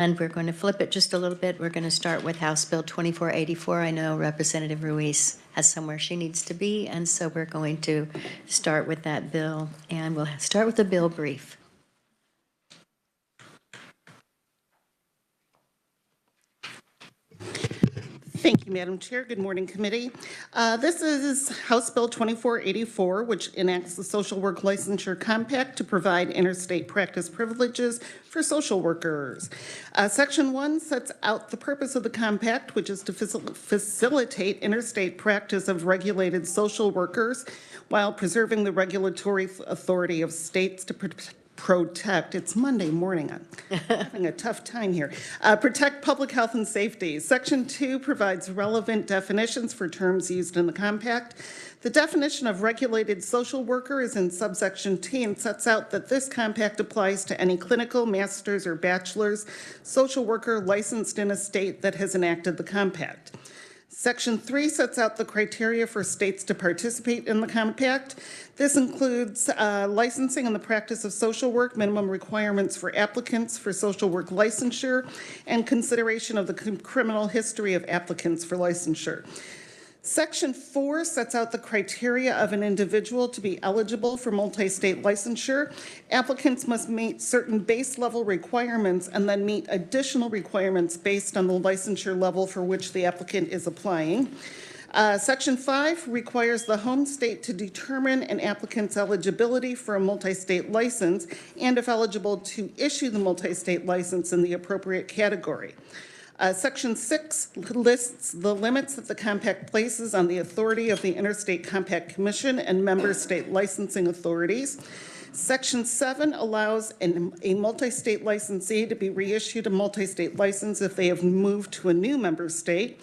And we're going to flip it just a little bit. We're going to start with House Bill 2484. I know Representative Ruiz has somewhere she needs to be, and so we're going to start with that bill, and we'll start with the bill brief. Thank you, Madam Chair. Good morning, committee. This is House Bill 2484, which enacts the Social Work Licensure Compact to provide interstate practice privileges for social workers. Section 1 sets out the purpose of the compact, which is to facilitate interstate practice of regulated social workers while preserving the regulatory authority of states to protect, it's Monday morning, I'm having a tough time here, protect public health and safety. Section 2 provides relevant definitions for terms used in the compact. The definition of regulated social worker is in subsection T and sets out that this compact applies to any clinical, master's, or bachelor's social worker licensed in a state that has enacted the compact. Section 3 sets out the criteria for states to participate in the compact. This includes licensing and the practice of social work, minimum requirements for applicants for social work licensure, and consideration of the criminal history of applicants for licensure. Section 4 sets out the criteria of an individual to be eligible for multi-state licensure. Applicants must meet certain base level requirements and then meet additional requirements based on the licensure level for which the applicant is applying. Section 5 requires the home state to determine an applicant's eligibility for a multi-state license and, if eligible, to issue the multi-state license in the appropriate category. Section 6 lists the limits that the compact places on the authority of the Interstate Compact Commission and member state licensing authorities. Section 7 allows a multi-state licensee to be reissued a multi-state license if they have moved to a new member state.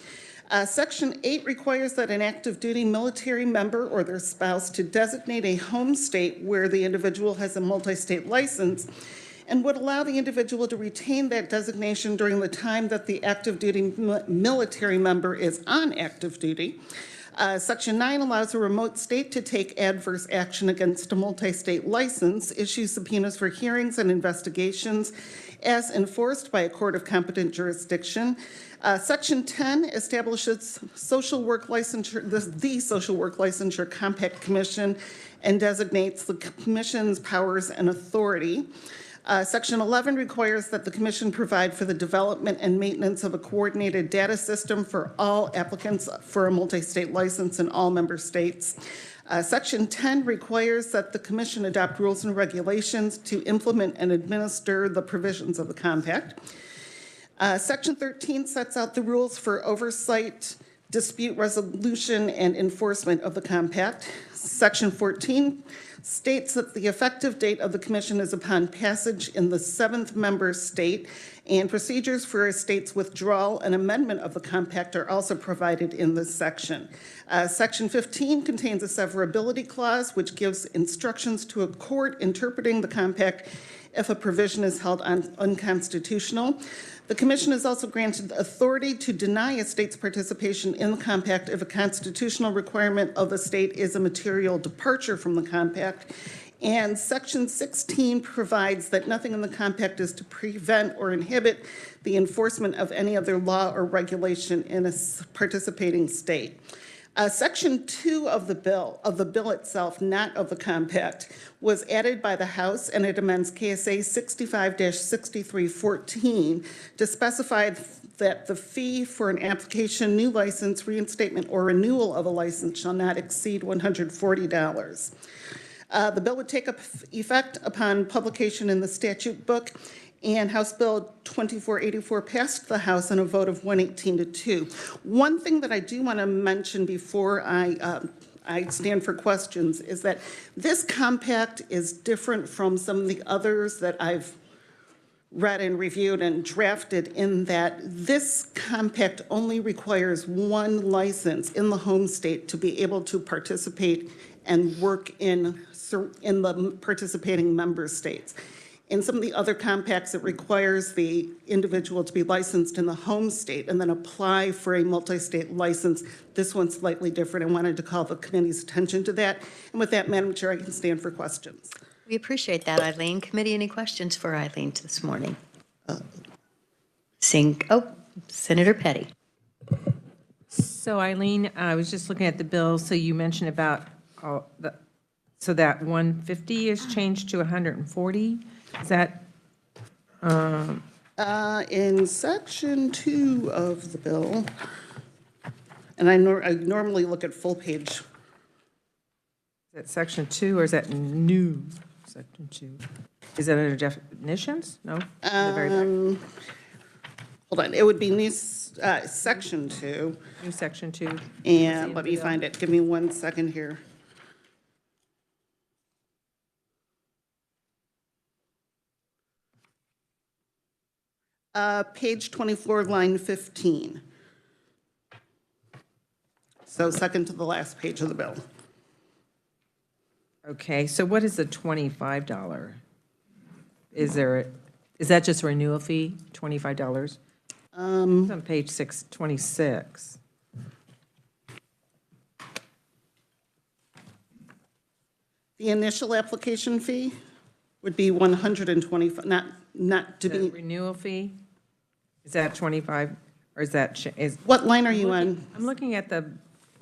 Section 8 requires that an active duty military member or their spouse to designate a home state where the individual has a multi-state license and would allow the individual to retain that designation during the time that the active duty military member is on active duty. Section 9 allows a remote state to take adverse action against a multi-state license, issue subpoenas for hearings and investigations as enforced by a court of competent jurisdiction. Section 10 establishes social work licensure, the Social Work Licensure Compact Commission, and designates the commission's powers and authority. Section 11 requires that the Commission provide for the development and maintenance of a coordinated data system for all applicants for a multi-state license in all member states. Section 10 requires that the Commission adopt rules and regulations to implement and administer the provisions of the compact. Section 13 sets out the rules for oversight, dispute resolution, and enforcement of the compact. Section 14 states that the effective date of the Commission is upon passage in the 7th member state, and procedures for a state's withdrawal and amendment of the compact are also provided in this section. Section 15 contains a severability clause, which gives instructions to a court interpreting the compact if a provision is held unconstitutional. The Commission is also granted authority to deny a state's participation in the compact if a constitutional requirement of the state is a material departure from the compact. And Section 16 provides that nothing in the compact is to prevent or inhibit the enforcement of any other law or regulation in a participating state. Section 2 of the bill itself, not of the compact, was added by the House, and it amends KSA 65-6314 to specify that the fee for an application, new license, reinstatement, or renewal of a license shall not exceed $140. The bill would take effect upon publication in the statute book, and House Bill 2484 passed the House on a vote of 118-2. One thing that I do want to mention before I stand for questions is that this compact is different from some of the others that I've read and reviewed and drafted, in that this compact only requires one license in the home state to be able to participate and work in the participating member states. In some of the other compacts, it requires the individual to be licensed in the home state and then apply for a multi-state license. This one's slightly different. I wanted to call the committee's attention to that. And with that, Madam Chair, I can stand for questions. We appreciate that, Eileen. Committee, any questions for Eileen this morning? Senator Petty. So Eileen, I was just looking at the bill, so you mentioned about, so that 150 is changed to 140? Is that, In section 2 of the bill, and I normally look at full page. is that section 2 or is that new section 2? Is that under definitions? No? The very back. Hold on, it would be new, section 2, New section 2? and let me find it. Give me 1 second here. Page 24, line 15. So second to the last page of the bill. Okay, so what is the $25? Is that just a renewal fee, $25? It's on page 626. The initial application fee would be 125, not to The be, renewal fee, is that 25, or is that, what line are you on? I'm looking at the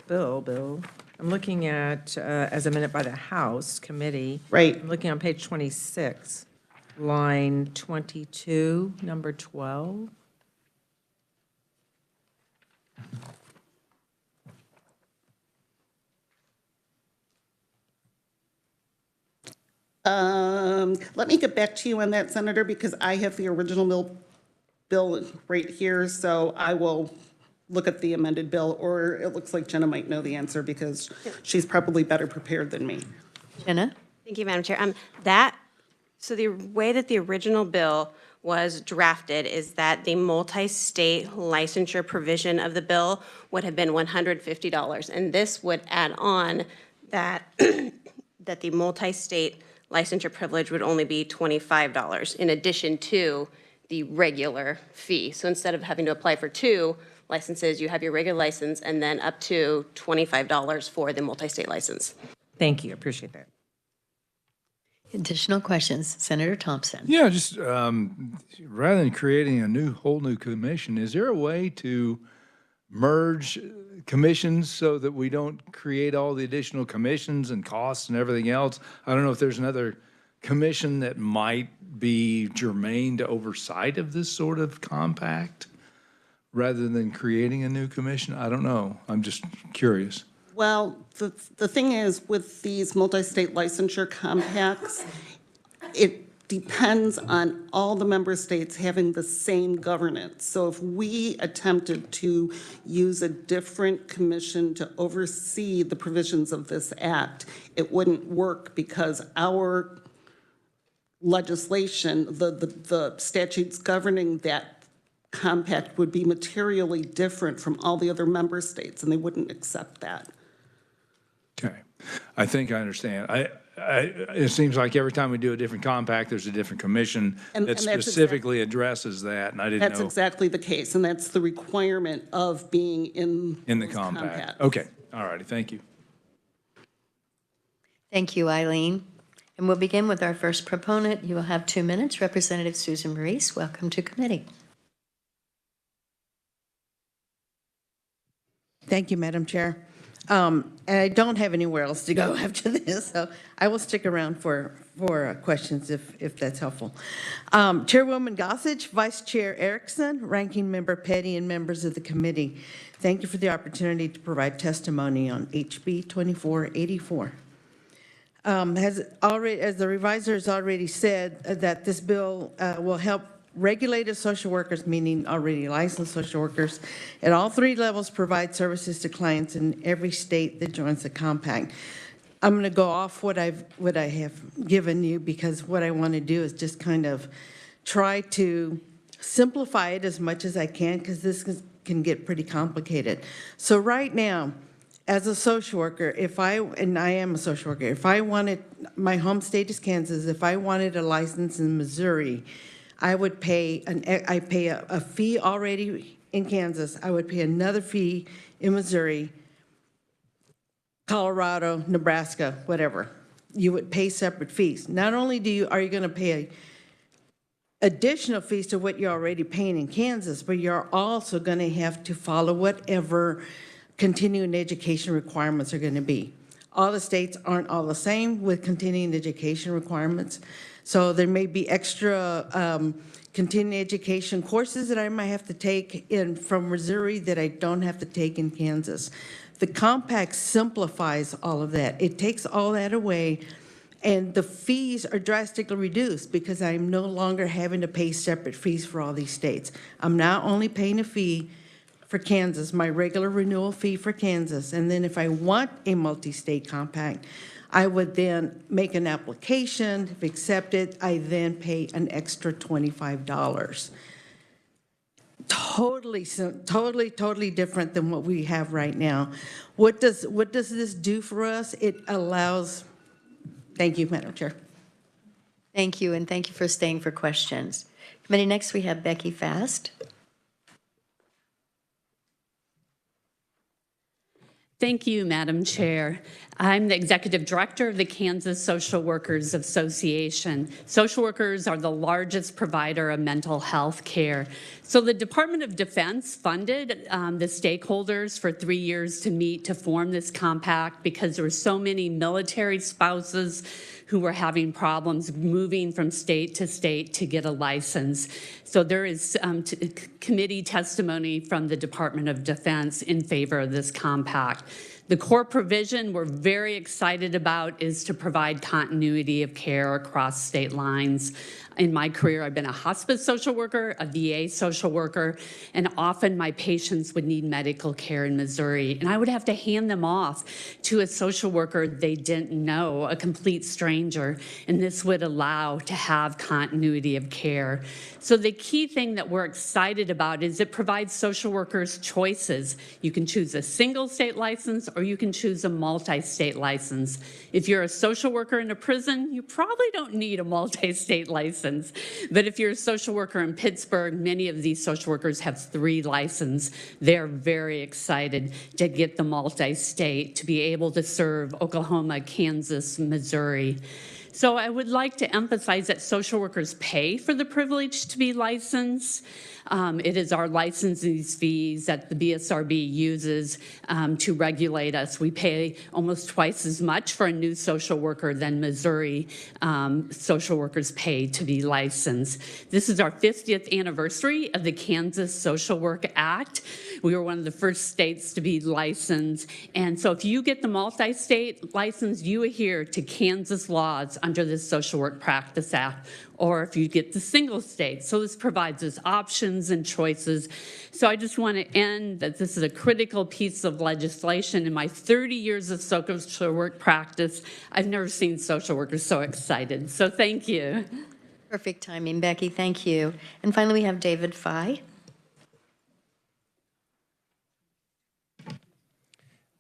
bill. I'm looking at, as amended by the House Committee. Right. I'm looking on page 26, line 22, number 12. Let me get back to you on that, Senator, because I have the original bill right here, so I will look at the amended bill, or it looks like Jenna might know the answer because she's probably better prepared than me. Jenna? Thank you, Madam Chair. So the way that the original bill was drafted is that the multi-state licensure provision of the bill would have been $150. And this would add on that, that the multi-state licensure privilege would only be $25 in addition to the regular fee. So instead of having to apply for 2 licenses, you have your regular license and then up to $25 for the multi-state license. Thank you, appreciate that. Additional questions? Senator Thompson. Yeah, just rather than creating a whole new commission, is there a way to merge commissions so that we don't create all the additional commissions and costs and everything else? I don't know if there's another commission that might be germane to oversight of this sort of compact rather than creating a new commission. I don't know. I'm just curious. Well, the thing is, with these multi-state licensure compacts, it depends on all the member states having the same governance. So if we attempted to use a different commission to oversee the provisions of this act, it wouldn't work because our legislation, the statutes governing that compact would be materially different from all the other member states, and they wouldn't accept that. Okay, I think I understand. It seems like every time we do a different compact, there's a different commission And that that's specifically addresses that, and I didn't That's know exactly the case, and that's the requirement of being in in the those compact. compacts. Okay, all righty, thank you. Thank you, Eileen. And we'll begin with our first proponent. You will have 2 minutes. Representative Susan Maurice, welcome to committee. Thank you, Madam Chair. And I don't have anywhere else to go after this, so I will stick around for questions if that's helpful. Chairwoman Gossage, Vice Chair Erickson, Ranking Member Petty, and members of the committee, thank you for the opportunity to provide testimony on HB 2484. As the reviser has already said, that this bill will help regulated social workers, meaning already licensed social workers, at all 3 levels provide services to clients in every state that joins the compact. I'm going to go off what I have given you because what I want to do is just kind of try to simplify it as much as I can because this can get pretty complicated. So right now, as a social worker, and I am a social worker, if I wanted, my home state is Kansas, if I wanted a license in Missouri, I would pay a fee already in Kansas. I would pay another fee in Missouri, Colorado, Nebraska, whatever. You would pay separate fees. Not only are you going to pay additional fees to what you're already paying in Kansas, but you're also going to have to follow whatever continuing education requirements are going to be. All the states aren't all the same with continuing education requirements. So there may be extra continuing education courses that I might have to take from Missouri that I don't have to take in Kansas. The compact simplifies all of that. It takes all that away, and the fees are drastically reduced because I'm no longer having to pay separate fees for all these states. I'm now only paying a fee for Kansas, my regular renewal fee for Kansas. And then if I want a multi-state compact, I would then make an application. If accepted, I then pay an extra $25. Totally different than what we have right now. What does this do for us? It allows, thank you, Madam Chair. Thank you, and thank you for staying for questions. Committee, next we have Becky Fast. Thank you, Madam Chair. I'm the Executive Director of the Kansas Social Workers Association. Social workers are the largest provider of mental health care. So the Department of Defense funded the stakeholders for 3 years to meet to form this compact because there were so many military spouses who were having problems moving from state to get a license. So there is committee testimony from the Department of Defense in favor of this compact. The core provision we're very excited about is to provide continuity of care across state lines. In my career, I've been a hospice social worker, a VA social worker, and often my patients would need medical care in Missouri, and I would have to hand them off to a social worker they didn't know, a complete stranger, and this would allow to have continuity of care. So the key thing that we're excited about is it provides social workers choices. You can choose a single state license or you can choose a multi-state license. If you're a social worker in a prison, you probably don't need a multi-state license. But if you're a social worker in Pittsburgh, many of these social workers have 3 licenses. They're very excited to get the multi-state to be able to serve Oklahoma, Kansas, Missouri. So I would like to emphasize that social workers pay for the privilege to be licensed. It is our licensing fees that the BSRB uses to regulate us. We pay almost twice as much for a new social worker than Missouri social workers pay to be licensed. This is our 50th anniversary of the Kansas Social Work Act. We were one of the first states to be licensed. And so if you get the multi-state license, you adhere to Kansas laws under the Social Work Practice Act, or if you get the single state. So this provides us options and choices. So I just want to end that this is a critical piece of legislation. In my 30 years of social work practice, I've never seen social workers so excited. So thank you. Perfect timing, Becky, thank you. And finally, we have David Fye.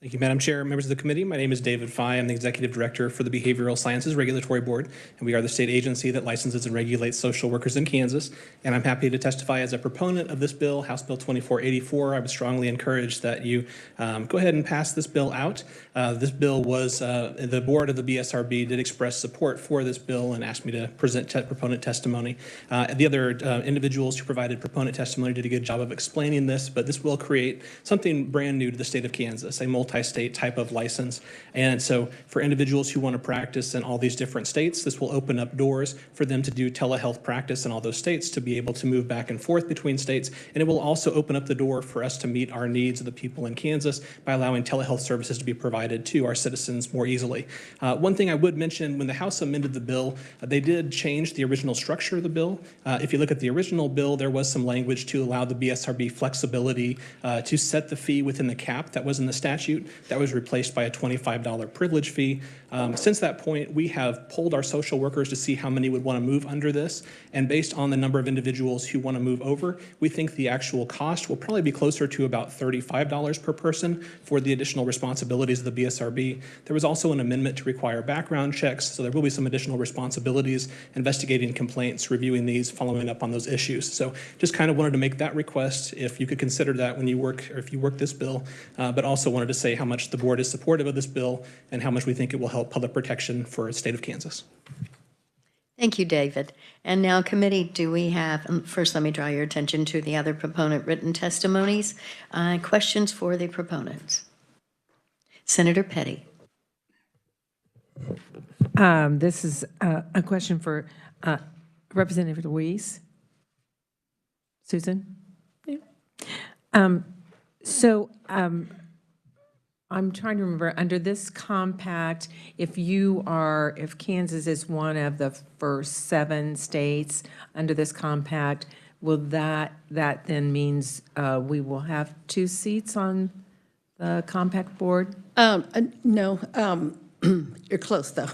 Thank you, Madam Chair, members of the committee. My name is David Fye. I'm the Executive Director for the Behavioral Sciences Regulatory Board, and we are the state agency that licenses and regulates social workers in Kansas. And I'm happy to testify as a proponent of this bill, House Bill 2484. I would strongly encourage that you go ahead and pass this bill out. This bill was, the board of the BSRB did express support for this bill and asked me to present proponent testimony. The other individuals who provided proponent testimony did a good job of explaining this, but this will create something brand new to the state of Kansas, a multi-state type of license. And so for individuals who want to practice in all these different states, this will open up doors for them to do telehealth practice in all those states, to be able to move back and forth between states. And it will also open up the door for us to meet our needs of the people in Kansas by allowing telehealth services to be provided to our citizens more easily. One thing I would mention, when the House amended the bill, they did change the original structure of the bill. If you look at the original bill, there was some language to allow the BSRB flexibility to set the fee within the cap that was in the statute. That was replaced by a $25 privilege fee. Since that point, we have polled our social workers to see how many would want to move under this. And based on the number of individuals who want to move over, we think the actual cost will probably be closer to about $35 per person for the additional responsibilities of the BSRB. There was also an amendment to require background checks, so there will be some additional responsibilities, investigating complaints, reviewing these, following up on those issues. So just kind of wanted to make that request, if you could consider that when you work, or if you work this bill, but also wanted to say how much the board is supportive of this bill and how much we think it will help public protection for the state of Kansas. Thank you, David. And now, committee, do we have, first, let me draw your attention to the other proponent written testimonies. Questions for the proponents? Senator Petty. This is a question for Representative Luis. Susan? Yeah. I'm trying to remember, under this compact, if Kansas is one of the first 7 states under this compact, will that then means we will have 2 seats on the compact board? No, you're close, though.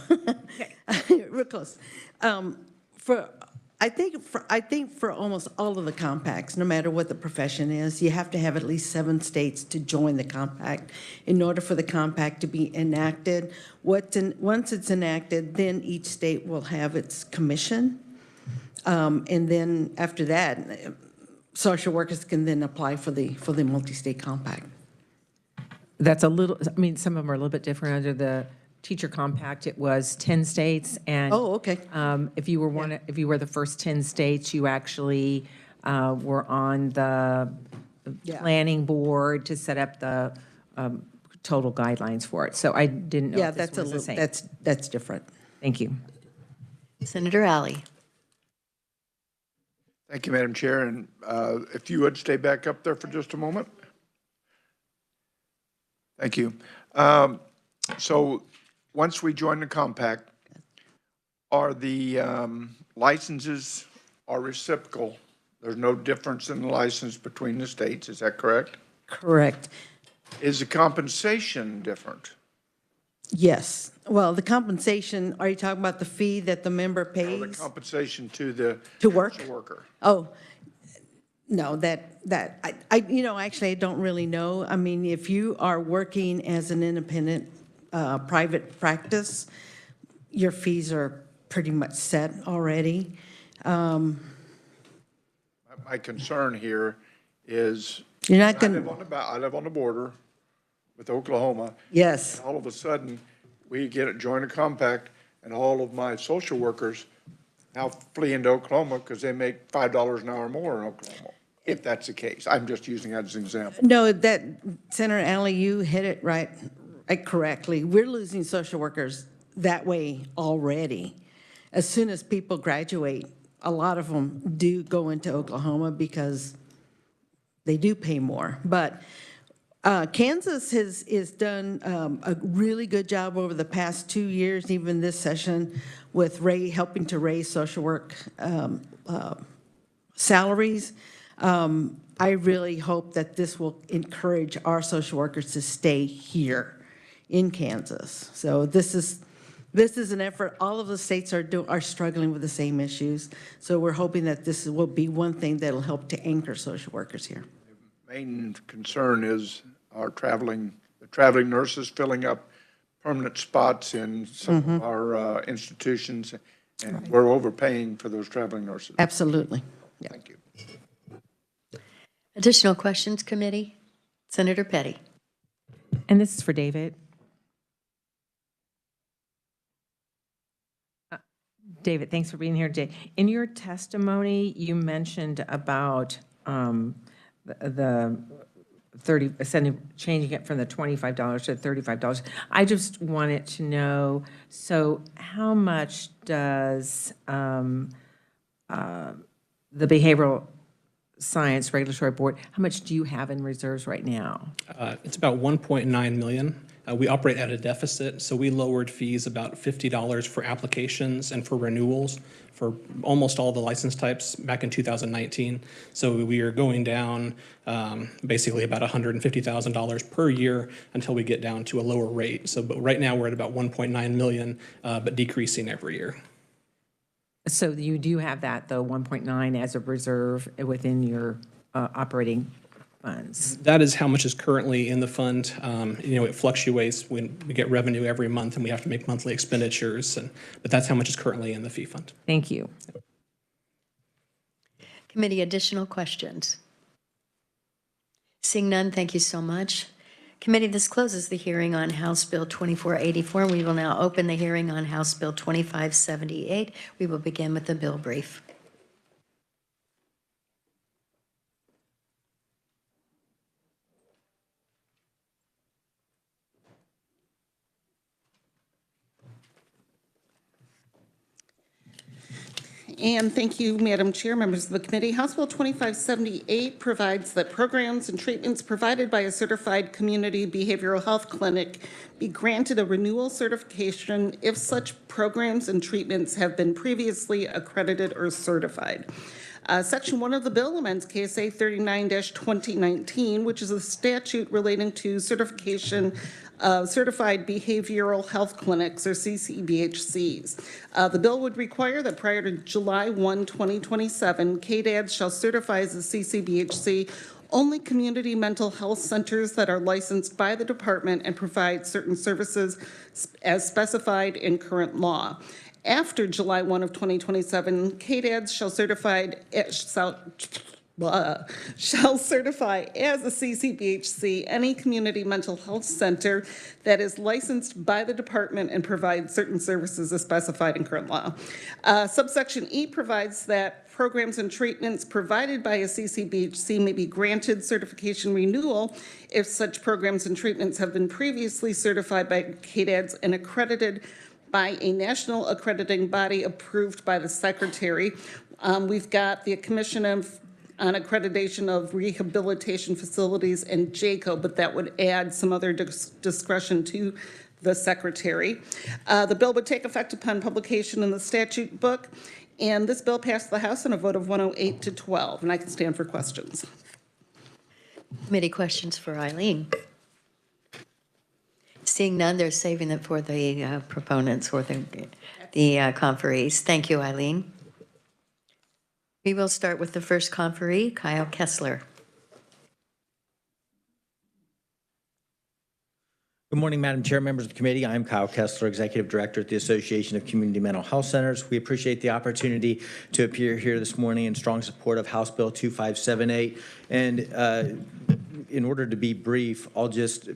Real close. I think for almost all of the compacts, no matter what the profession is, you have to have at least 7 states to join the compact in order for the compact to be enacted. Once it's enacted, then each state will have its commission. And then after that, social workers can then apply for the multi-state compact. That's a little, I mean, some of them are a little bit different. Under the teacher compact, it was 10 states, and Oh, okay. if you were the first 10 states, you actually were on the Yeah. planning board to set up the total guidelines for it. So I didn't know Yeah, if this that's a was the little, same. that's different. Thank you. Senator Alley. Thank you, Madam Chair, and if you would stay back up there for just a moment. Thank you. So once we join the compact, are the licenses are reciprocal? There's no difference in the license between the states, is that correct? Correct. Is the compensation different? Yes. Well, the compensation, are you talking about the fee that the member Or the pays compensation to the to work? social worker? Oh, no, actually, I don't really know. I mean, if you are working as an independent private practice, your fees are pretty much set already. My concern here is You're not I going live to, I live on the border with Oklahoma. yes. All of a sudden, we join a compact, and all of my social workers now flee into Oklahoma because they make $5 an hour more in Oklahoma, if that's the case. I'm just using that as an example. No, Senator Alley, you hit it right correctly. We're losing social workers that way already. As soon as people graduate, a lot of them do go into Oklahoma because they do pay more. But Kansas has done a really good job over the past 2 years, even this session, with helping to raise social work salaries. I really hope that this will encourage our social workers to stay here in Kansas. So this is an effort. All of the states are struggling with the same issues. So we're hoping that this will be one thing that'll help to anchor social workers here. Main concern is the traveling nurses filling up permanent spots in some of our institutions, and we're overpaying for those traveling nurses. Absolutely. Yeah. Thank you. Additional questions, committee? Senator Petty. And this is for David. David, thanks for being here today. In your testimony, you mentioned about the changing it from the $25 to $35. I just wanted to know, so how much does the Behavioral Science Regulatory Board, how much do you have in reserves right now? It's about 1.9 million. We operate at a deficit, so we lowered fees about $50 for applications and for renewals for almost all the license types back in 2019. So we are going down basically about $150,000 per year until we get down to a lower rate. So, but right now we're at about 1.9 million, but decreasing every year. So you do have that, though, 1.9 as a reserve within your operating funds? That is how much is currently in the fund. It fluctuates when we get revenue every month and we have to make monthly expenditures, but that's how much is currently in the fee fund. Thank you. Committee, additional questions? Seeing none, thank you so much. Committee, this closes the hearing on House Bill 2484. We will now open the hearing on House Bill 2578. We will begin with the bill brief. And thank you, Madam Chair, members of the committee. House Bill 2578 provides that programs and treatments provided by a certified community behavioral health clinic be granted a renewal certification if such programs and treatments have been previously accredited or certified. Section 1 of the bill amends KSA 39-2019, which is a statute relating to certification of certified behavioral health clinics, or CCBHCs. The bill would require that prior to July 1, 2027, KDADS shall certify as a CCBHC only community mental health centers that are licensed by the department and provide certain services as specified in current law. After July 1 of 2027, KDADS shall certify as a CCBHC any community mental health center that is licensed by the department and provides certain services as specified in current law. Subsection E provides that programs and treatments provided by a CCBHC may be granted certification renewal if such programs and treatments have been previously certified by KDADS and accredited by a national accrediting body approved by the Secretary. We've got the Commission on Accreditation of Rehabilitation Facilities and JACO, but that would add some other discretion to the Secretary. The bill would take effect upon publication in the statute book, and this bill passed the House on a vote of 108 to 12, and I can stand for questions. Committee questions for Eileen? Seeing none, they're saving it for the proponents or the conferees. Thank you, Eileen. We will start with the first conferee, Kyle Kessler. Good morning, Madam Chair, members of the committee. I'm Kyle Kessler, Executive Director at the Association of Community Mental Health Centers. We appreciate the opportunity to appear here this morning in strong support of House Bill 2578. And in order to be brief, I'll just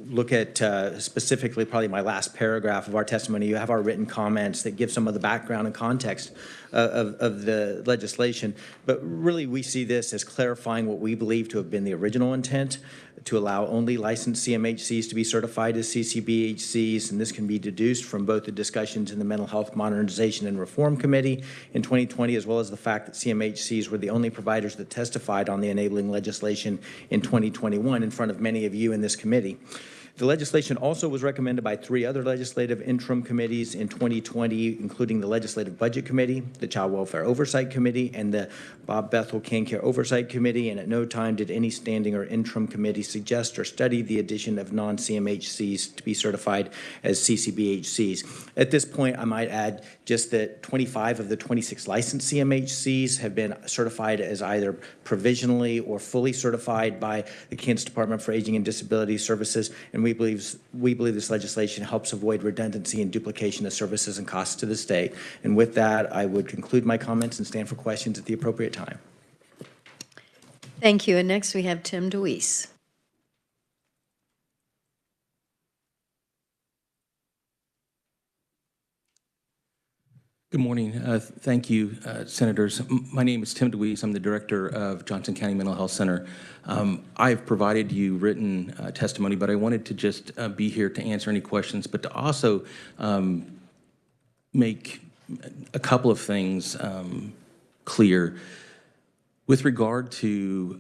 look at specifically probably my last paragraph of our testimony. You have our written comments that give some of the background and context of the legislation. But really, we see this as clarifying what we believe to have been the original intent, to allow only licensed CMHCs to be certified as CCBHCs, and this can be deduced from both the discussions in the Mental Health Modernization and Reform Committee in 2020, as well as the fact that CMHCs were the only providers that testified on the enabling legislation in 2021 in front of many of you in this committee. The legislation also was recommended by 3 other legislative interim committees in 2020, including the Legislative Budget Committee, the Child Welfare Oversight Committee, and the Bob Bethel Can Care Oversight Committee, and at no time did any standing or interim committee suggest or study the addition of non-CMHCs to be certified as CCBHCs. At this point, I might add just that 25 of the 26 licensed CMHCs have been certified as either provisionally or fully certified by the Kansas Department for Aging and Disability Services, and we believe this legislation helps avoid redundancy and duplication of services and costs to the state. And with that, I would conclude my comments and stand for questions at the appropriate time. Thank you. And next we have Tim DeWeese. Good morning. Thank you, Senators. My name is Tim DeWeese. I'm the director of Johnson County Mental Health Center. I've provided you written testimony, but I wanted to just be here to answer any questions, but to also make a couple of things clear. With regard to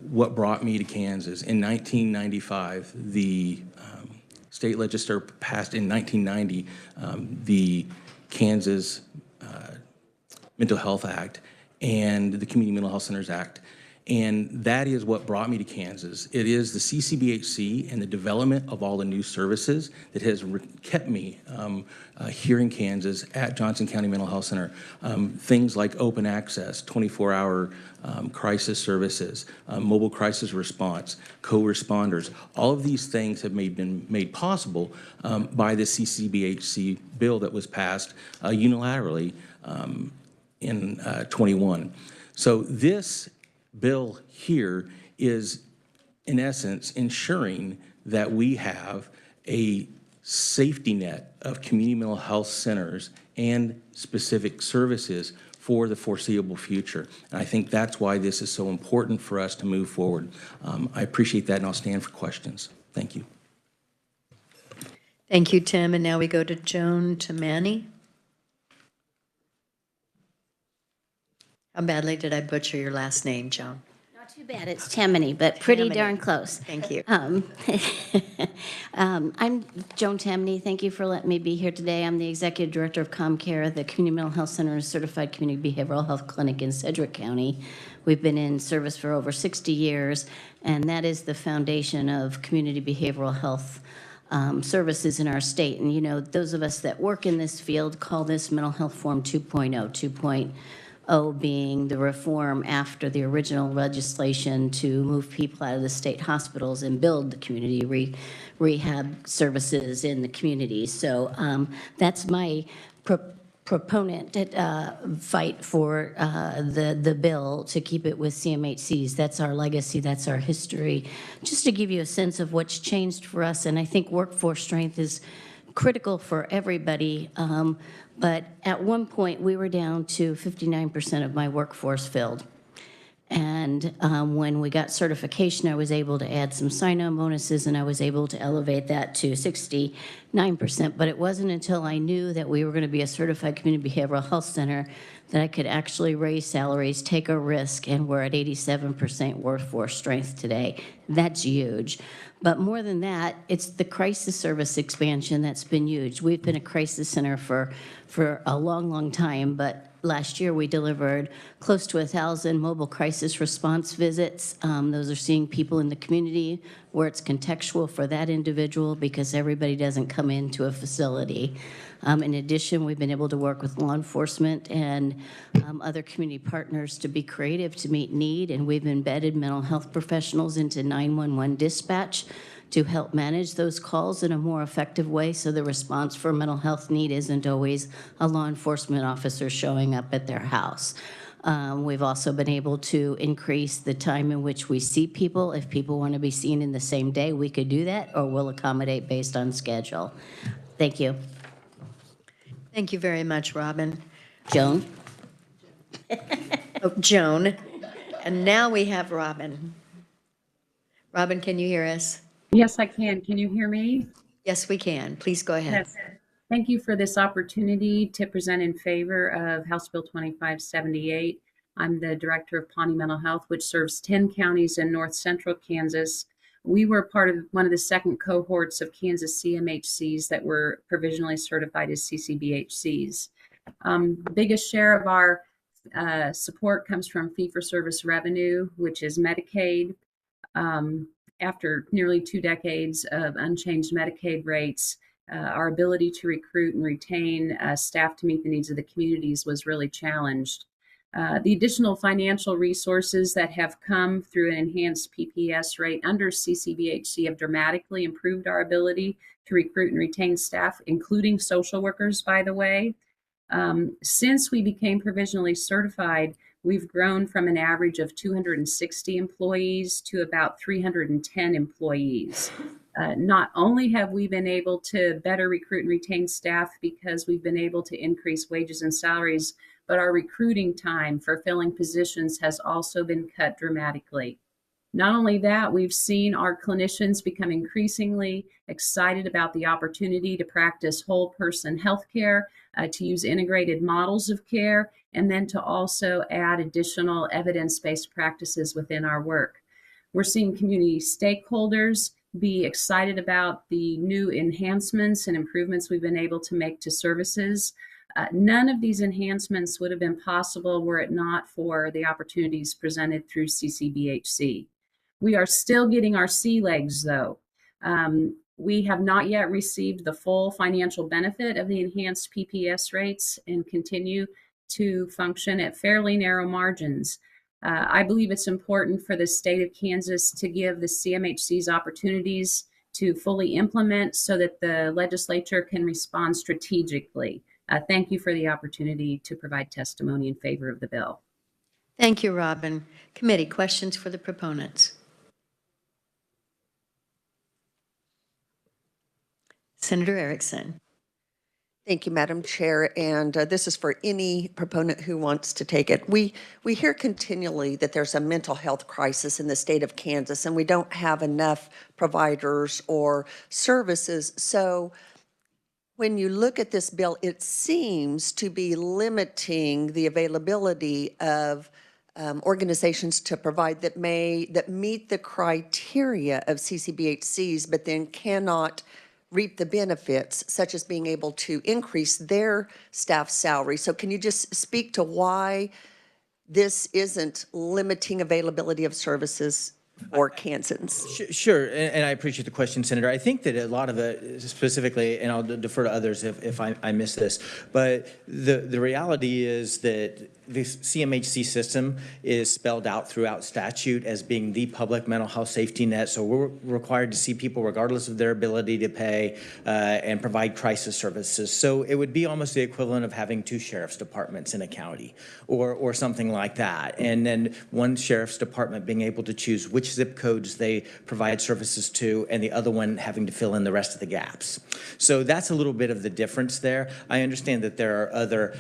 what brought me to Kansas, in 1995, the state legislature passed in 1990 the Kansas Mental Health Act and the Community Mental Health Centers Act. And that is what brought me to Kansas. It is the CCBHC and the development of all the new services that has kept me here in Kansas at Johnson County Mental Health Center. Things like open access, 24-hour crisis services, mobile crisis response, co-responders. All of these things have been made possible by the CCBHC bill that was passed unilaterally in 21. So this bill here is in essence, ensuring that we have a safety net of community mental health centers and specific services for the foreseeable future. And I think that's why this is so important for us to move forward. I appreciate that, and I'll stand for questions. Thank you. Thank you, Tim. And now we go to Joan Tamani. How badly did I butcher your last name, Joan? Not too bad, it's Tammany, but pretty Tammany. darn close. Thank you. I'm Joan Tammany. Thank you for letting me be here today. I'm the Executive Director of ComCare, the Community Mental Health Center and Certified Community Behavioral Health Clinic in Sedgwick County. We've been in service for over 60 years, and that is the foundation of community behavioral health services in our state. And, you know, those of us that work in this field call this Mental Health Form 2.0. 2.0 being the reform after the original legislation to move people out of the state hospitals and build the community rehab services in the community. So that's my proponent fight for the bill to keep it with CMHCs. That's our legacy, that's our history. Just to give you a sense of what's changed for us, and I think workforce strength is critical for everybody, but at one point we were down to 59% of my workforce filled. And when we got certification, I was able to add some sign-on bonuses, and I was able to elevate that to 69%. But it wasn't until I knew that we were going to be a certified community behavioral health center that I could actually raise salaries, take a risk, and we're at 87% workforce strength today. That's huge. But more than that, it's the crisis service expansion that's been huge. We've been a crisis center for a long, long time, but last year we delivered close to 1,000 mobile crisis response visits. Those are seeing people in the community where it's contextual for that individual because everybody doesn't come into a facility. In addition, we've been able to work with law enforcement and other community partners to be creative to meet need, and we've embedded mental health professionals into 911 dispatch to help manage those calls in a more effective way so the response for mental health need isn't always a law enforcement officer showing up at their house. We've also been able to increase the time in which we see people. If people want to be seen in the same day, we could do that, or we'll accommodate based on schedule. Thank you. Thank you very much, Robin. Joan? Oh, Joan. And now we have Robin. Robin, can you hear us? Yes, I can. Can you hear me? Yes, we can. Please go ahead. Yes. Thank you for this opportunity to present in favor of House Bill 2578. I'm the Director of Pawnee Mental Health, which serves 10 counties in north central Kansas. We were part of one of the second cohorts of Kansas CMHCs that were provisionally certified as CCBHCs. Biggest share of our support comes from fee-for-service revenue, which is Medicaid. After nearly 2 decades of unchanged Medicaid rates, our ability to recruit and retain staff to meet the needs of the communities was really challenged. The additional financial resources that have come through an enhanced PPS rate under CCBHC have dramatically improved our ability to recruit and retain staff, including social workers, by the way. Since we became provisionally certified, we've grown from an average of 260 employees to about 310 employees. Not only have we been able to better recruit and retain staff because we've been able to increase wages and salaries, but our recruiting time for filling positions has also been cut dramatically. Not only that, we've seen our clinicians become increasingly excited about the opportunity to practice whole person healthcare, to use integrated models of care, and then to also add additional evidence-based practices within our work. We're seeing community stakeholders be excited about the new enhancements and improvements we've been able to make to services. None of these enhancements would have been possible were it not for the opportunities presented through CCBHC. We are still getting our sea legs, though. We have not yet received the full financial benefit of the enhanced PPS rates and continue to function at fairly narrow margins. I believe it's important for the state of Kansas to give the CMHCs opportunities to fully implement so that the legislature can respond strategically. Thank you for the opportunity to provide testimony in favor of the bill. Thank you, Robin. Committee, questions for the proponents? Senator Erickson. Thank you, Madam Chair, and this is for any proponent who wants to take it. We hear continually that there's a mental health crisis in the state of Kansas, and we don't have enough providers or services. So when you look at this bill, it seems to be limiting the availability of organizations to provide that meet the criteria of CCBHCs, but then cannot reap the benefits, such as being able to increase their staff salary. So can you just speak to why this isn't limiting availability of services for Kansans? Sure, and I appreciate the question, Senator. I think that a lot of it specifically, and I'll defer to others if I miss this, but the reality is that the CMHC system is spelled out throughout statute as being the public mental health safety net. So we're required to see people regardless of their ability to pay and provide crisis services. So it would be almost the equivalent of having two sheriff's departments in a county or something like that. And then one sheriff's department being able to choose which zip codes they provide services to and the other one having to fill in the rest of the gaps. So that's a little bit of the difference there. I understand that there are other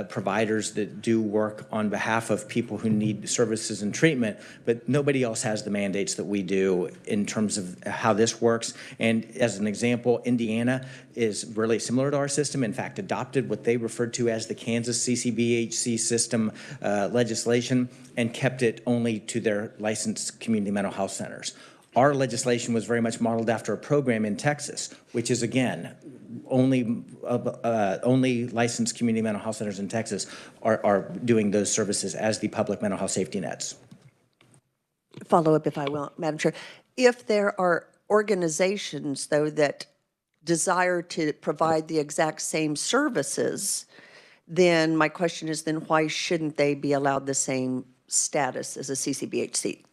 providers that do work on behalf of people who need services and treatment, but nobody else has the mandates that we do in terms of how this works. And as an example, Indiana is really similar to our system, in fact, adopted what they referred to as the Kansas CCBHC system legislation and kept it only to their licensed community mental health centers. Our legislation was very much modeled after a program in Texas, which is, again, only licensed community mental health centers in Texas are doing those services as the public mental health safety nets. Follow up, if I will, Madam Chair. If there are organizations, though, that desire to provide the exact same services, then my question is, then why shouldn't they be allowed the same status as a CCBHC?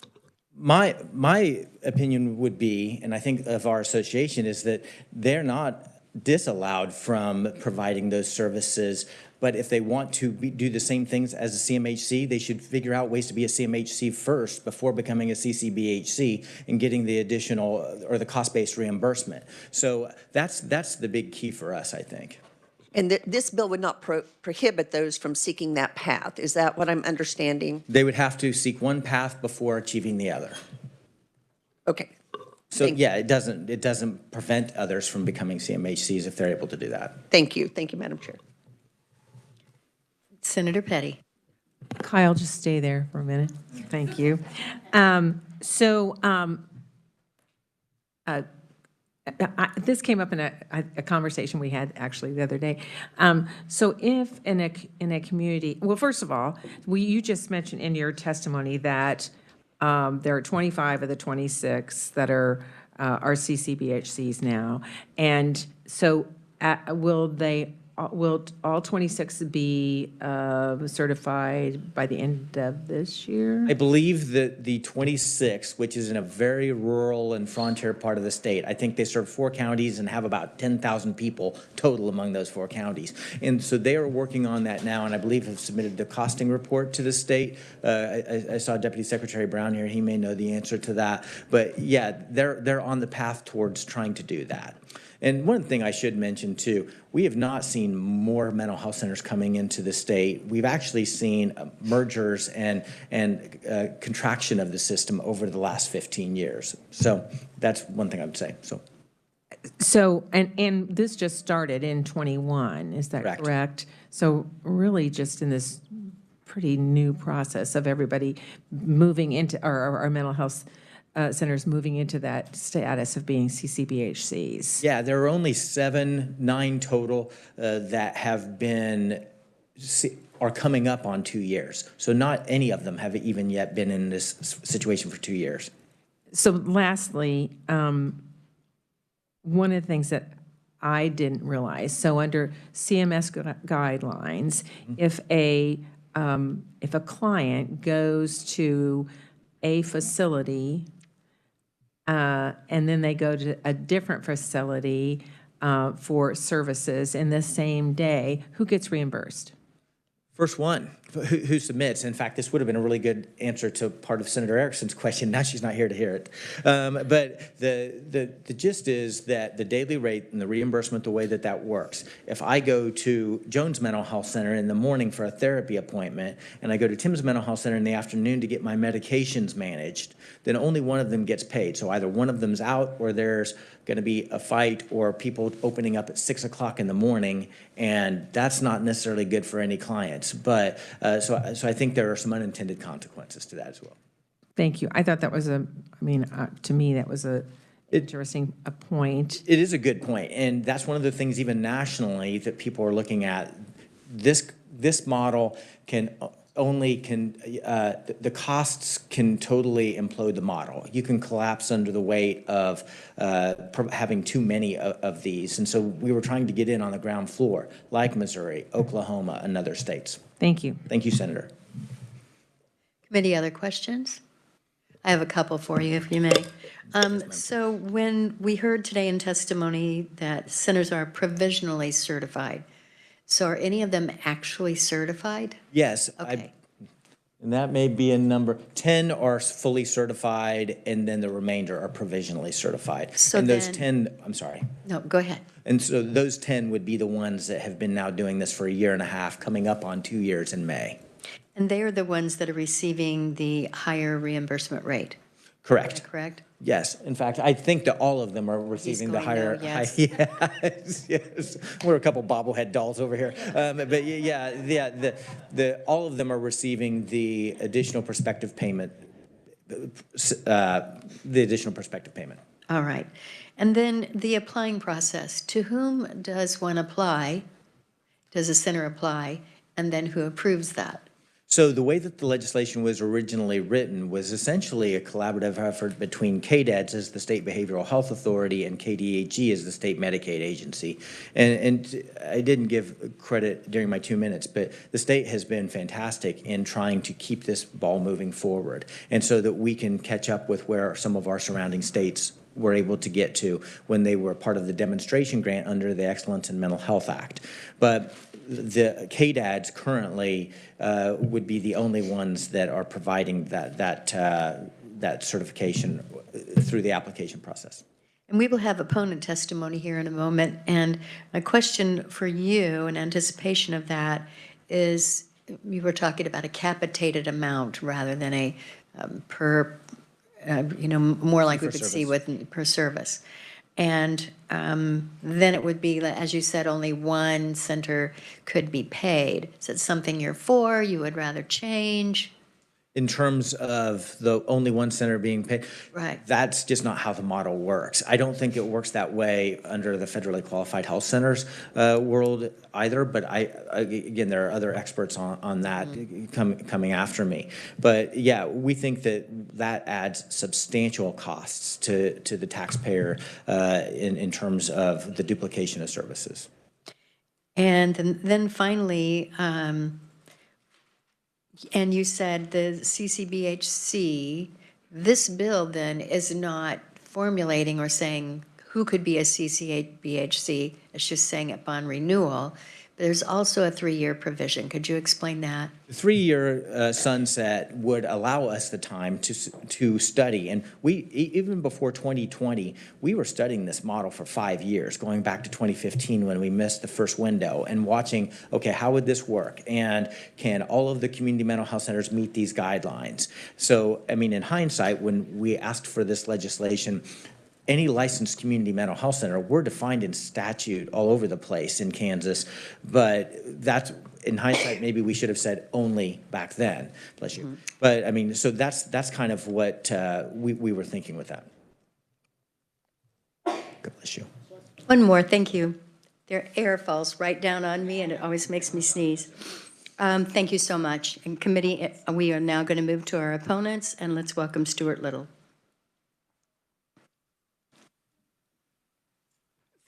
My opinion would be, and I think of our association, is that they're not disallowed from providing those services, but if they want to do the same things as a CMHC, they should figure out ways to be a CMHC first before becoming a CCBHC and getting the additional or the cost-based reimbursement. So that's the big key for us, I think. And this bill would not prohibit those from seeking that path. Is that what I'm understanding? They would have to seek one path before achieving the other. Okay. So yeah, it doesn't prevent others from becoming CMHCs if they're able to do that. Thank you. Thank you, Madam Chair. Senator Petty. Kyle, just stay there for a minute. Thank you. This came up in a conversation we had actually the other day. So if in a community, well, first of all, you just mentioned in your testimony that there are 25 of the 26 that are CCBHCs now, and so will all 26 be certified by the end of this year? I believe that the 26, which is in a very rural and frontier part of the state, I think they serve 4 counties and have about 10,000 people total among those 4 counties. And so they are working on that now, and I believe have submitted the costing report to the state. I saw Deputy Secretary Brown here. He may know the answer to that. But yeah, they're on the path towards trying to do that. And one thing I should mention too, we have not seen more mental health centers coming into the state. We've actually seen mergers and contraction of the system over the last 15 years. So that's one thing I would say. So, and this just started in 21, is that correct? So really just in this pretty new process of everybody moving into our mental health centers moving into that status of being CCBHCs. Yeah, there are only 9 total that have been, are coming up on 2 years. So not any of them have even yet been in this situation for 2 years. So lastly, one of the things that I didn't realize, so under CMS guidelines, if a client goes to a facility and then they go to a different facility for services in the same day, who gets reimbursed? First one. who submits. In fact, this would have been a really good answer to part of Senator Erickson's question. Now she's not here to hear it. But the gist is that the daily rate and the reimbursement, the way that that works, if I go to Jones Mental Health Center in the morning for a therapy appointment, and I go to Tim's Mental Health Center in the afternoon to get my medications managed, then only one of them gets paid. So either one of them's out, or there's going to be a fight, or people opening up at 6 o'clock in the morning, and that's not necessarily good for any clients. But so I think there are some unintended consequences to that as well. Thank you. I thought that was to me, that was a interesting point. It is a good point, and that's one of the things even nationally that people are looking at. This model the costs can totally implode the model. You can collapse under the weight of having too many of these. And so we were trying to get in on the ground floor, like Missouri, Oklahoma, and other states. Thank you. Thank you, Senator. Committee, other questions? I have a couple for you, if you may. So when we heard today in testimony that centers are provisionally certified, so are any of them actually certified? Yes. Okay. And that may be a number. 10 are fully certified, and then the remainder are provisionally certified. So and those then- 10, I'm sorry. No, go ahead. And so those 10 would be the ones that have been now doing this for a year and a half, coming up on 2 years in May. And they are the ones that are receiving the higher reimbursement rate, Correct. correct? Yes. In fact, I think that all of them are receiving the going higher. no, yes. Yes. We're a couple bobblehead dolls over here. But all of them are receiving the additional prospective payment. All right. And then the applying process, to whom does one apply? Does a center apply? And then who approves that? So the way that the legislation was originally written was essentially a collaborative effort between KDEDS as the State Behavioral Health Authority and KDHE as the State Medicaid Agency. And I didn't give credit during my 2 minutes, but the state has been fantastic in trying to keep this ball moving forward, and so that we can catch up with where some of our surrounding states were able to get to when they were part of the demonstration grant under the Excellence in Mental Health Act. But the KDADs currently would be the only ones that are providing that certification through the application process. And we will have opponent testimony here in a moment. And my question for you in anticipation of that is, you were talking about a capitated amount rather than a more like we would see with per service. And then it would be, as you said, only one center could be paid. Is it something you're for, you would rather change? In terms of the only one center being paid, Right. that's just not how the model works. I don't think it works that way under the federally qualified health centers world either, but again, there are other experts on that coming after me. But yeah, we think that adds substantial costs to the taxpayer in terms of the duplication of services. And then finally, and you said the CCBHC, this bill then is not formulating or saying who could be a CCBHC, it's just saying upon renewal. But there's also a 3-year provision. Could you explain that? The 3-year sunset would allow us the time to study. And even before 2020, we were studying this model for 5 years, going back to 2015 when we missed the first window and watching, okay, how would this work? And can all of the community mental health centers meet these guidelines? So, I mean, in hindsight, when we asked for this legislation, any licensed community mental health center, we're defined in statute all over the place in Kansas, but that's, in hindsight, maybe we should have said only back then, bless you. But I mean, so that's kind of what we were thinking with that. God bless you. One more, thank you. Their air falls right down on me and it always makes me sneeze. Thank you so much. And committee, we are now going to move to our opponents and let's welcome Stuart Little.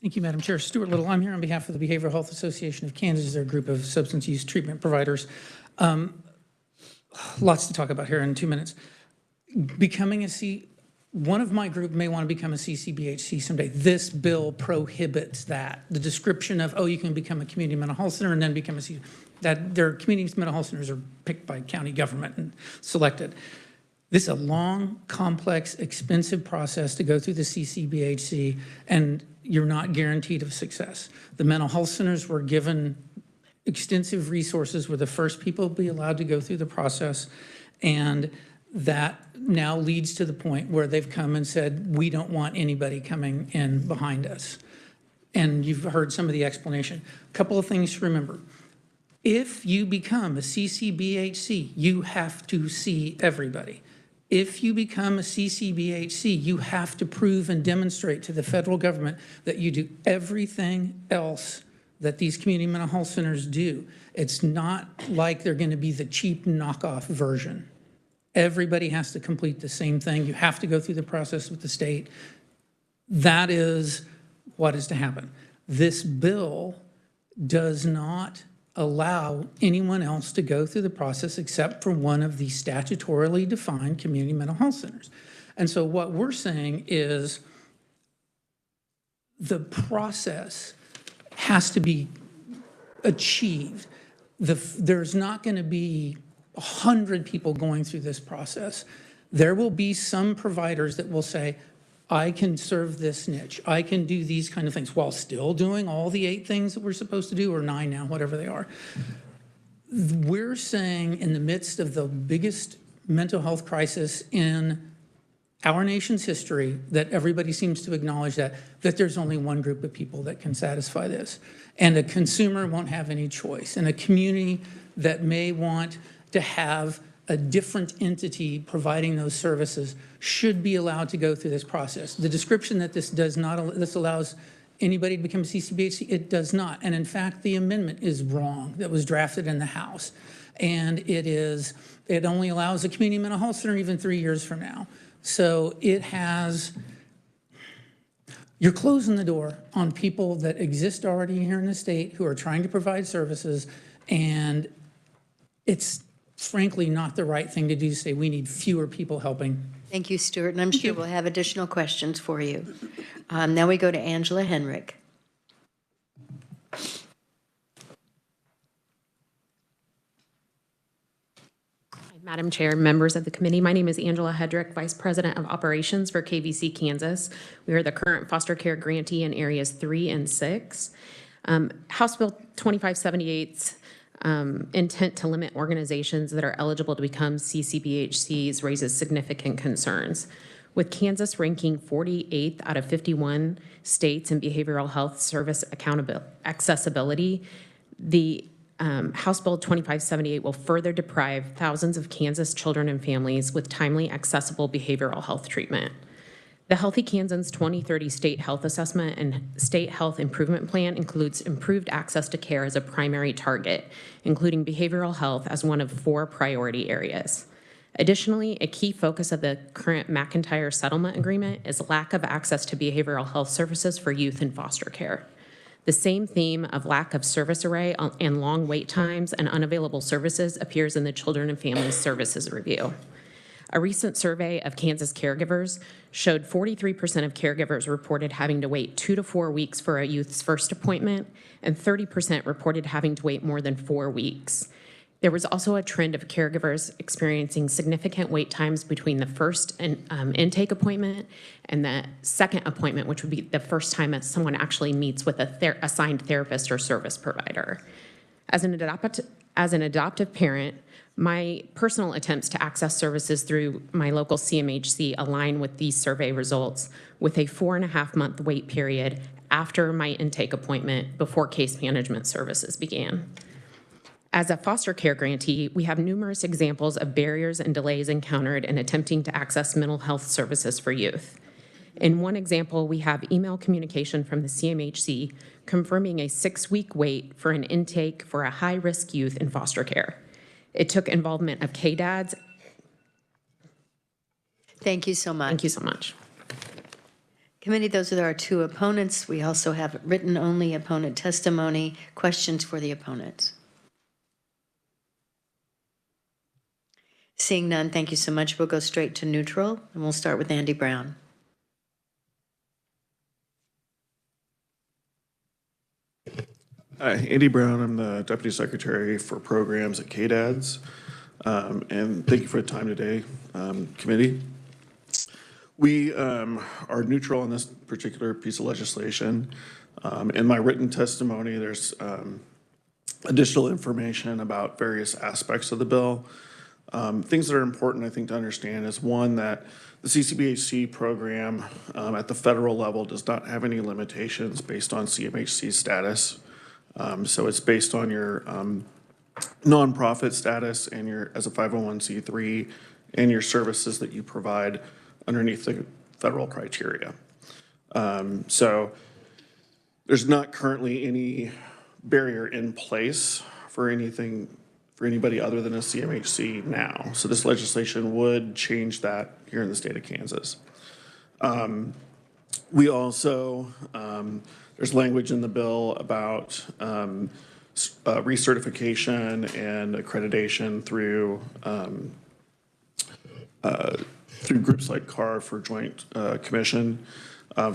Thank you, Madam Chair. Stuart Little. I'm here on behalf of the Behavioral Health Association of Kansas. They're a group of substance use treatment providers. Lots to talk about here in 2 minutes. One of my group may want to become a CCBHC someday. This bill prohibits that. The description of, oh, you can become a community mental health center and then become a CCBHC. that their community mental health centers are picked by county government and selected. This is a long, complex, expensive process to go through the CCBHC, and you're not guaranteed of success. The mental health centers were given extensive resources, were the first people to be allowed to go through the process, and that now leads to the point where they've come and said, we don't want anybody coming in behind us. And you've heard some of the explanation. A couple of things to remember. If you become a CCBHC, you have to see everybody. If you become a CCBHC, you have to prove and demonstrate to the federal government that you do everything else that these community mental health centers do. It's not like they're going to be the cheap knockoff version. Everybody has to complete the same thing. You have to go through the process with the state. That is what is to happen. This bill does not allow anyone else to go through the process except for one of the statutorily defined community mental health centers. And so what we're saying is the process has to be achieved. There's not going to be 100 people going through this process. There will be some providers that will say, I can serve this niche. I can do these kind of things while still doing all the 8 things that we're supposed to do, or 9 now, whatever they are. We're saying in the midst of the biggest mental health crisis in our nation's history that everybody seems to acknowledge that there's only one group of people that can satisfy this. And a consumer won't have any choice. And a community that may want to have a different entity providing those services should be allowed to go through this process. The description that this does not, this allows anybody to become a CCBHC, it does not. And in fact, the amendment is wrong that was drafted in the House. And it only allows a community mental health center even 3 years from now. So you're closing the door on people that exist already here in the state who are trying to provide services, and it's frankly not the right thing to do to say we need fewer people helping. Thank you, Stuart, and I'm sure we'll have additional questions for you. Now we go to Angela Henrick. Madam Chair, members of the committee, my name is Angela Hedrick, Vice President of Operations for KVC Kansas. We are the current foster care grantee in areas 3 and 6. House Bill 2578's intent to limit organizations that are eligible to become CCBHCs raises significant concerns. With Kansas ranking 48th out of 51 states in behavioral health service accessibility, the House Bill 2578 will further deprive thousands of Kansas children and families with timely, accessible behavioral health treatment. The Healthy Kansans 2030 State Health Assessment and State Health Improvement Plan includes improved access to care as a primary target, including behavioral health as one of 4 priority areas. Additionally, a key focus of the current McIntyre Settlement Agreement is lack of access to behavioral health services for youth in foster care. The same theme of lack of service array and long wait times and unavailable services appears in the Children and Families Services Review. A recent survey of Kansas caregivers showed 43% of caregivers reported having to wait 2 to 4 weeks for a youth's first appointment, and 30% reported having to wait more than 4 weeks. There was also a trend of caregivers experiencing significant wait times between the first intake appointment and the second appointment, which would be the first time that someone actually meets with a assigned therapist or service provider. As an adoptive parent, my personal attempts to access services through my local CMHC align with these survey results, with a 4.5-month wait period after my intake appointment before case management services began. As a foster care grantee, we have numerous examples of barriers and delays encountered in attempting to access mental health services for youth. In one example, we have email communication from the CMHC confirming a 6-week wait for an intake for a high-risk youth in foster care. It took involvement of KDADs. Thank you so much. Thank you so much. Committee, those are our 2 opponents. We also have written-only opponent testimony. Questions for the opponents? Seeing none, thank you so much. We'll go straight to neutral, and we'll start with Andy Brown. Andy Brown, I'm the Deputy Secretary for Programs at KDADS. And thank you for the time today, committee. We are neutral on this particular piece of legislation. In my written testimony, there's additional information about various aspects of the bill. Things that are important, I think, to understand is one, that the CCBHC program at the federal level does not have any limitations based on CMHC status. So it's based on your nonprofit status and your as a 501c3 and your services that you provide underneath the federal criteria. So there's not currently any barrier in place for anybody other than a CMHC now. So this legislation would change that here in the state of Kansas. We also, there's language in the bill about recertification and accreditation through groups like CAR for Joint Commission.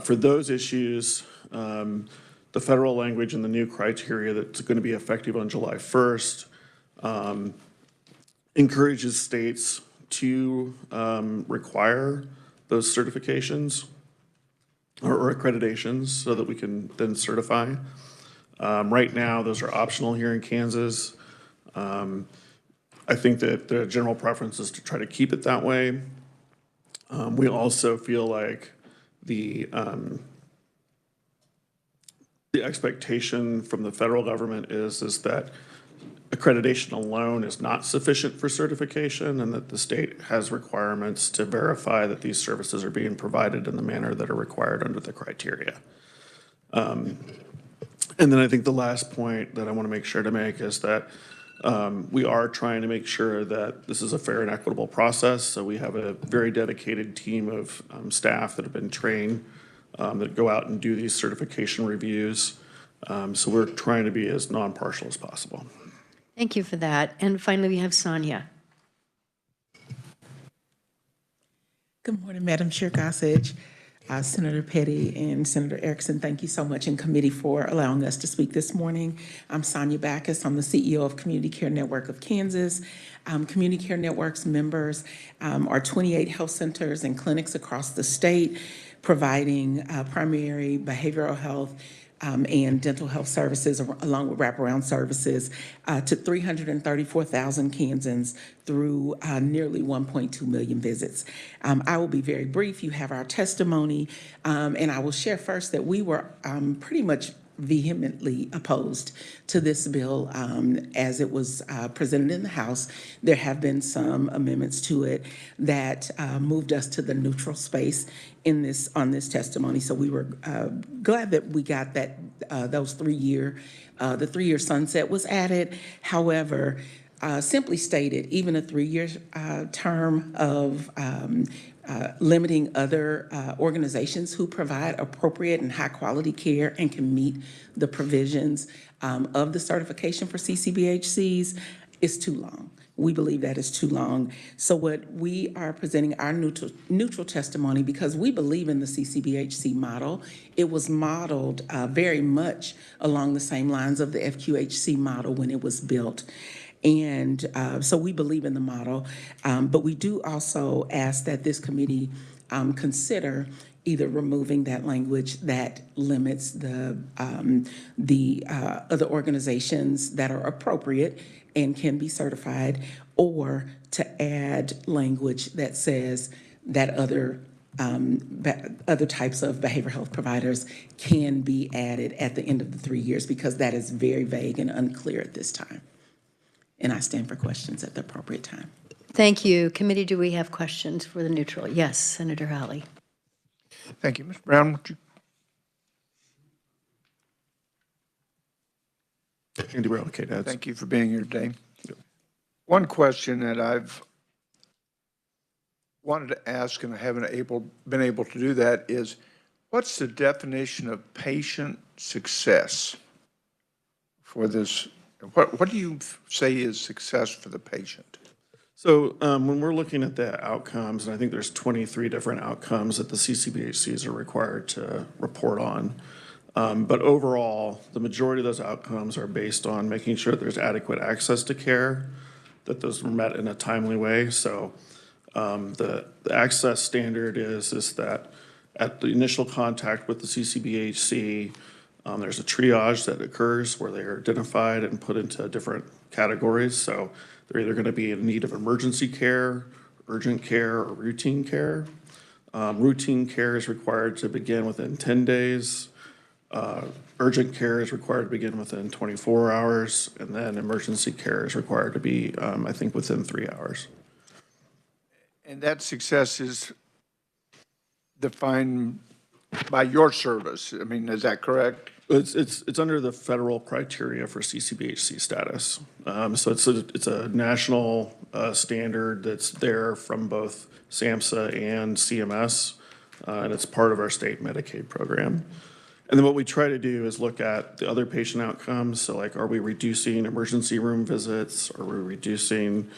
For those issues, the federal language and the new criteria that's going to be effective on July 1st encourages states to require those certifications or accreditations so that we can then certify. Right now, those are optional here in Kansas. I think that the general preference is to try to keep it that way. We also feel like the expectation from the federal government is that accreditation alone is not sufficient for certification, and that the state has requirements to verify that these services are being provided in the manner that are required under the criteria. And then I think the last point that I want to make sure to make is that we are trying to make sure that this is a fair and equitable process. So we have a very dedicated team of staff that have been trained that go out and do these certification reviews. So we're trying to be as non-partial as possible. Thank you for that. And finally, we have Sonia. Good morning, Madam Chair Gossage, Senator Petty, and Senator Erickson. Thank you so much in committee for allowing us to speak this morning. I'm Sonia Backus. I'm the CEO of Community Care Network of Kansas. Community Care Network's members are 28 health centers and clinics across the state, providing primary behavioral health and dental health services, along with wraparound services, to 334,000 Kansans through nearly 1.2 million visits. I will be very brief. You have our testimony, and I will share first that we were pretty much vehemently opposed to this bill as it was presented in the House. There have been some amendments to it that moved us to the neutral space in this on this testimony. So we were glad that we got that those 3 year the 3 year sunset was added. However, simply stated, even a 3 year term of limiting other organizations who provide appropriate and high quality care and can meet the provisions of the certification for CCBHCs is too long. We believe that is too long. So what we are presenting our neutral testimony, because we believe in the CCBHC model. It was modeled very much along the same lines of the FQHC model when it was built. And so we believe in the model, but we do also ask that this committee consider either removing that language that limits the other organizations that are appropriate and can be certified, or to add language that says that other types of behavioral health providers can be added at the end of the 3 years, because that is very vague and unclear at this time. And I stand for questions at the appropriate time. Thank you. Committee, do we have questions for the neutral? Yes, Senator Hawley. Thank you. Ms. Brown, would you? Andy Brown, KDADS. Thank you for being here today. One question that I've wanted to ask, and I haven't been able to do that, is what's the definition of patient success for this? What do you say is success for the patient? So when we're looking at the outcomes, and I think there's 23 different outcomes that the CCBHCs are required to report on, But overall, the majority of those outcomes are based on making sure there's adequate access to care, that those are met in a timely way. So the access standard is that at the initial contact with the CCBHC, there's a triage that occurs where they are identified and put into different categories. So they're either going to be in need of emergency care, urgent care, or routine care. Routine care is required to begin within 10 days. Urgent care is required to begin within 24 hours, and then emergency care is required to be, I think, within 3 hours. And that success is defined by your service. I mean, is that correct? It's under the federal criteria for CCBHC status. So it's a national standard that's there from both SAMHSA and CMS, and it's part of our state Medicaid program. And then what we try to do is look at the other patient outcomes. So like, are we reducing emergency room visits? Are we reducing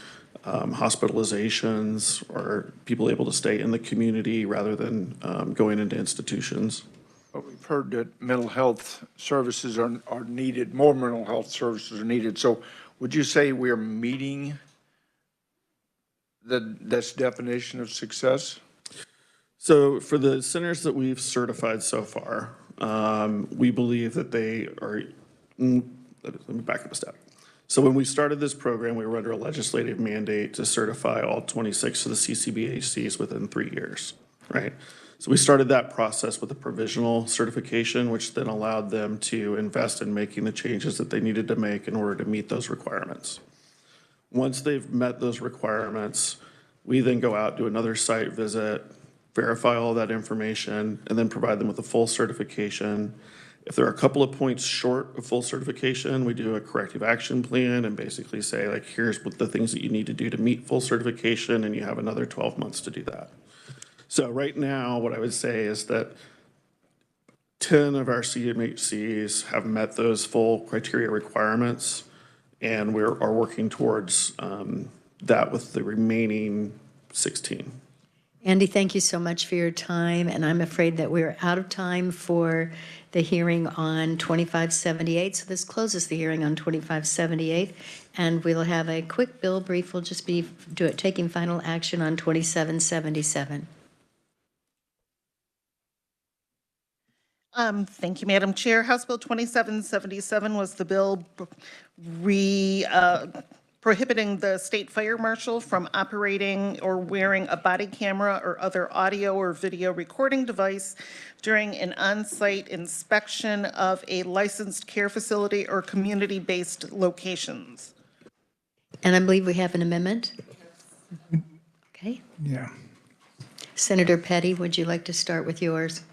hospitalizations? Are people able to stay in the community rather than going into institutions? But we've heard that mental health services are needed, more mental health services are needed. So would you say we are meeting this definition of success? So for the centers that we've certified so far, we believe that they are, let me back up a step. So when we started this program, we were under a legislative mandate to certify all 26 of the CCBHCs within 3 years, right? So we started that process with a provisional certification, which then allowed them to invest in making the changes that they needed to make in order to meet those requirements. Once they've met those requirements, we then go out, do another site visit, verify all that information, and then provide them with a full certification. If there are a couple of points short of full certification, we do a corrective action plan and basically say, like, here's what the things that you need to do to meet full certification, and you have another 12 months to do that. So right now, what I would say is that 10 of our CMHCs have met those full criteria requirements, and we are working towards that with the remaining 16. Andy, thank you so much for your time, and I'm afraid that we're out of time for the hearing on 2578, so this closes the hearing on 2578, and we'll have a quick bill brief. We'll just be taking final action on 2777. Thank you, Madam Chair. House Bill 2777 was the bill prohibiting the state fire marshal from operating or wearing a body camera or other audio or video recording device during an on-site inspection of a licensed care facility or community-based locations. And I believe we have an amendment? Okay. Yeah. Senator Petty, would you like to start with yours?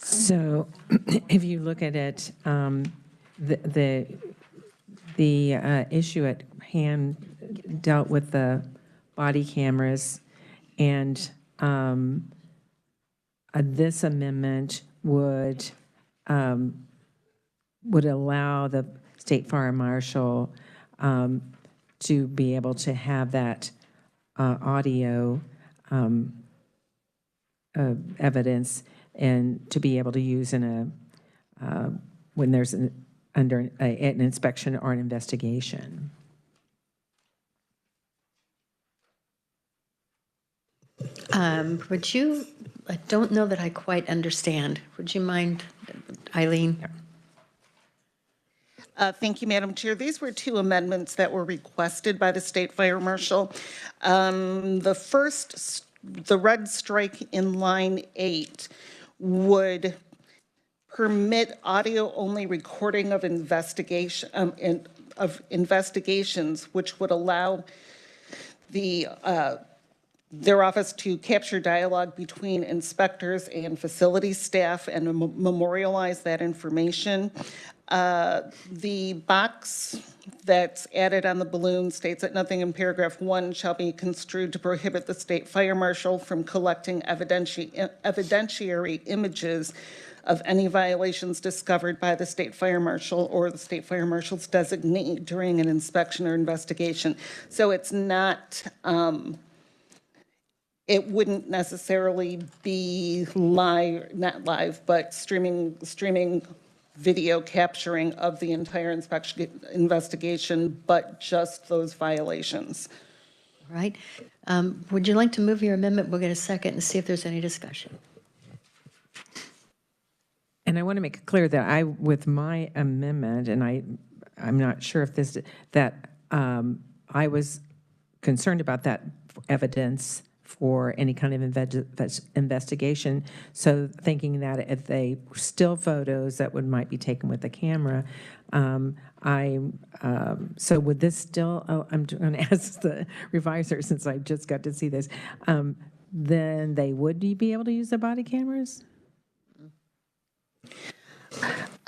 So if you look at it, the issue at hand dealt with the body cameras, and this amendment would allow the state fire marshal to be able to have that audio evidence and to be able to use in when there's under an inspection or an investigation. Would you, I don't know that I quite understand. Would you mind, Eileen? Thank you, Madam Chair. These were two amendments that were requested by the state fire marshal. The first, the red strike in line 8, would permit audio-only recording of investigations, which would allow their office to capture dialogue between inspectors and facility staff and memorialize that information. The box that's added on the balloon states that nothing in paragraph 1 shall be construed to prohibit the state fire marshal from collecting evidentiary images of any violations discovered by the state fire marshal or the state fire marshal's designee during an inspection or investigation. So it's not, it wouldn't necessarily be live, not live, but streaming video capturing of the entire investigation, but just those violations. All right. Would you like to move your amendment? We'll get a second and see if there's any discussion. And I want to make it clear that with my amendment, and I'm not sure if I was concerned about that evidence for any kind of investigation. So thinking that if they were still photos that might be taken with the camera, so would this still, I'm going to ask the reviser since I just got to see this, then they would be able to use the body cameras?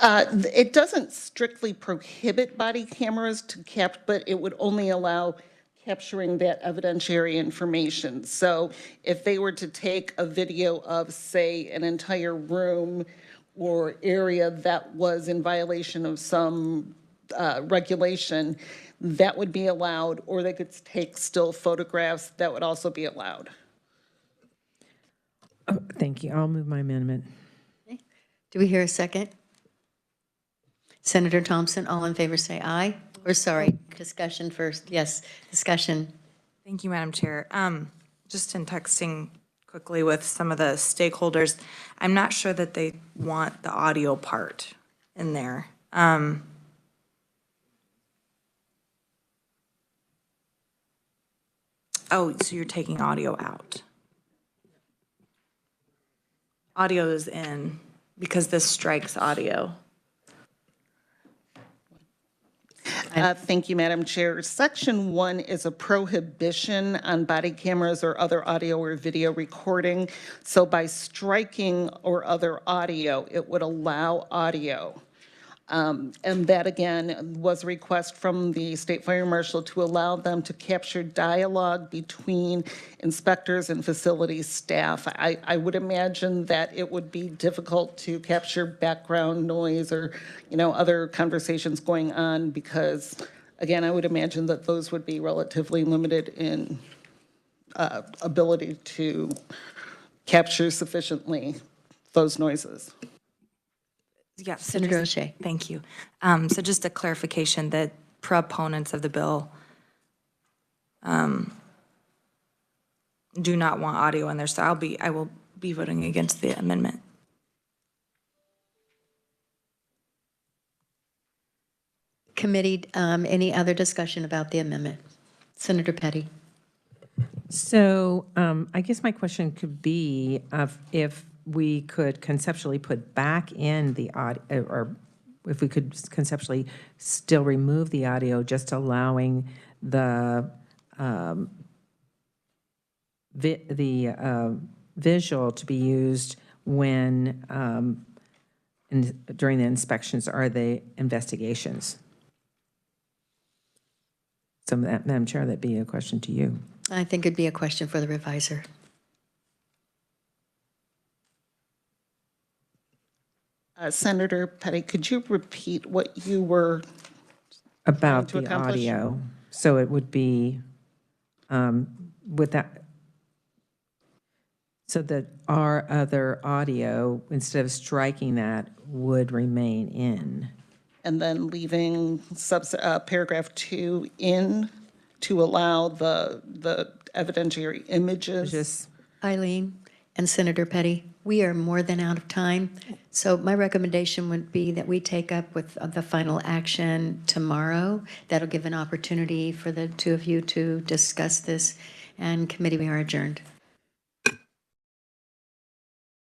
It doesn't strictly prohibit body cameras to but it would only allow capturing that evidentiary information. So if they were to take a video of, say, an entire room or area that was in violation of some regulation, that would be allowed, or they could take still photographs, that would also be allowed. Oh, thank you. I'll move my amendment. Okay. Do we hear a second? Senator Thompson, all in favor say aye. Or sorry, discussion first. Yes, discussion. Thank you, Madam Chair. Just in texting quickly with some of the stakeholders, I'm not sure that they want the audio part in there. Oh, so you're taking audio out. Audio is in because this strikes audio. Thank you, Madam Chair. Section 1 is a prohibition on body cameras or other audio or video recording. So by striking or other audio, it would allow audio. And that, again, was a request from the State Fire Marshal to allow them to capture dialogue between inspectors and facility staff. I would imagine that it would be difficult to capture background noise or, other conversations going on because, again, I would imagine that those would be relatively limited in ability to capture sufficiently those noises. Yeah, Senator O'Shea. Thank you. So just a clarification that proponents of the bill do not want audio in there, so I will be voting against the amendment. Committee, any other discussion about the amendment? Senator Petty. So I guess my question could be if we could conceptually put back in the audio, or if we could conceptually still remove the audio, just allowing the visual to be used when during the inspections or the investigations. So, Madam Chair, that'd be a question to you. I think it'd be a question for the reviser. Senator Petty, could you repeat what you were About trying to the accomplish? audio. So it would be, with that, so that our other audio, instead of striking that, would remain in. And then leaving paragraph 2 in to allow the evidentiary images. Eileen and Senator Petty, we are more than out of time. So my recommendation would be that we take up with the final action tomorrow. That'll give an opportunity for the two of you to discuss this. And committee, we are adjourned.